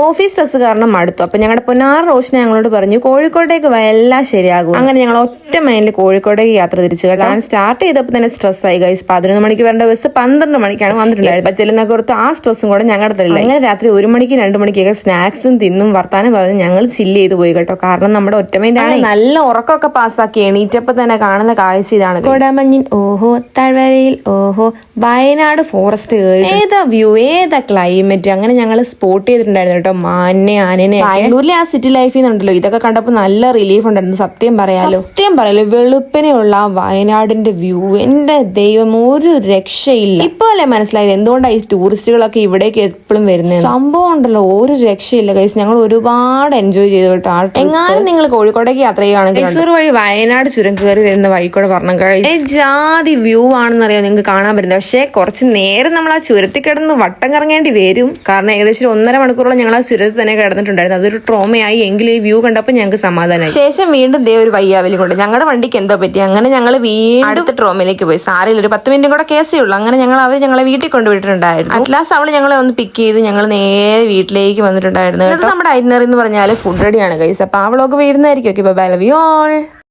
Office stress കാരണം മടുത്തു. അപ്പൊ ഞങ്ങളുടെ പൊന്നാർ റോഷന ഞങ്ങളോട് പറഞ്ഞു കോഴിക്കോട്ടേക്ക് എല്ലാം ശരിയാകും. അങ്ങനെ ഞങ്ങൾ ഒറ്റ മൈൻഡിൽ കോഴിക്കോട്ടേക്ക് യാത്ര തിരിച്ചു. ഞാൻ സ്റ്റാർട്ട് ചെയ്തപ്പോൾ തന്നെ സ്ട്രെസ് ആയി ഗൈസ്. 11 മണിക്ക് വരേണ്ട ബസ് 12 മണിക്കാണ് വന്നിട്ടുണ്ടായത്. ചെല്ലുന്ന പുറത്ത് ആ സ്ട്രെസ്സും കൂടെ ഞങ്ങളുടെ തരില്ല. അങ്ങനെ രാത്രി 1 മണിക്ക് 2 മണിക്കൊക്കെ സ്നാക്സും തിന്നും വർത്താനം പറഞ്ഞ് ഞങ്ങൾ ചില്ല് ചെയ്ത് പോയി കേട്ടോ. കാരണം നമ്മുടെ ഒറ്റ മൈൻഡാണ്. നല്ല ഉറക്കമൊക്കെ പാസ്സാക്കി എണീറ്റപ്പോ തന്നെ കാണുന്ന കാഴ്ച ഇതാണ്. കോടാമഞ്ഞിൻ ഓഹോ, താഴ്വരയിൽ ഓഹോ, വയനാട് ഫോറസ്റ്റ് കയറി ഏതാ വ്യൂ, ഏതാ ക്ലൈമറ്റ്. അങ്ങനെ ഞങ്ങൾ സ്പോട്ട് ചെയ്തിട്ടുണ്ടായിരുന്നു കേട്ടോ മാനെ ആനനെ. ബാംഗ്ലൂരിലെ ആ സിറ്റി ലൈഫിൽ നിന്നുണ്ടല്ലോ ഇതൊക്കെ കണ്ടപ്പോൾ നല്ല റിലീഫ് ഉണ്ടായിരുന്നു. സത്യം പറയാലോ വെളുപ്പിനെയുള്ള ആ വയനാടിന്റെ വ്യൂ എന്റെ ദൈവം ഒരു രക്ഷയില്ല. ഇപ്പൊ അല്ലേ മനസ്സിലായത് എന്തുകൊണ്ടാണ് ഈ ടൂറിസ്റ്റുകളൊക്കെ ഇവിടേക്ക് എപ്പോഴും വരുന്നത്. സംഭവം ഉണ്ടല്ലോ ഒരു രക്ഷയില്ല ഗൈസ്. ഞങ്ങൾ ഒരുപാട് എൻജോയ് ചെയ്തു കേട്ടോ. എങ്ങാനും നിങ്ങൾ കോഴിക്കോടേക്ക് യാത്ര ചെയ്യുകയാണെങ്കിൽ മൈസൂർ വഴി വയനാട് ചുരം കയറി വരുന്ന വഴിക്കൂടെ പറഞ്ഞു കഴിയും ജാതി വ്യൂ ആണെന്നറിയാം നിങ്ങൾക്ക് കാണാൻ പറ്റുന്നത്. പക്ഷെ കുറച്ച് നേരം നമ്മൾ ആ ചുരത്തിൽ കിടന്ന് വട്ടം കറങ്ങേണ്ടി വരും. കാരണം ഏകദേശം 1.5 മണിക്കൂറോളം ഞങ്ങൾ ആ ചുരത്തിൽ തന്നെ കിടന്നിട്ടുണ്ടായിരുന്നു. അതൊരു ട്രോമയായി. എങ്കിലും ഈ വ്യൂ കണ്ടപ്പോൾ ഞങ്ങൾക്ക് സമാധാനമായി. ശേഷം വീണ്ടും ഒരു വയ്യാവലി കൊണ്ട് ഞങ്ങളുടെ വണ്ടിക്ക് എന്തോ പറ്റി. അങ്ങനെ ഞങ്ങൾ വീണ്ടും അടുത്ത ട്രോമയിലേക്ക് പോയി. സാറിൽ ഒരു 10 മിനിറ്റും കൂടെ കേസേ ഉള്ളൂ. അങ്ങനെ അവർ ഞങ്ങളെ വീട്ടിൽ കൊണ്ടുപോയിട്ടുണ്ടായിരുന്നു. അറ്റ്ലാസ് അവള് ഞങ്ങളെ ഒന്ന് പിക്ക് ചെയ്ത് ഞങ്ങൾ നേരെ വീട്ടിലേക്ക് വന്നിട്ടുണ്ടായിരുന്നു. നമ്മുടെ ഐറ്റിനറി എന്ന് പറഞ്ഞാൽ ഫുഡ് റെഡിയാണ് ഗൈസ്. അപ്പൊ ആ വ്ളോഗ് വീഴുന്നതായിരിക്കും. Okay bye, love you all.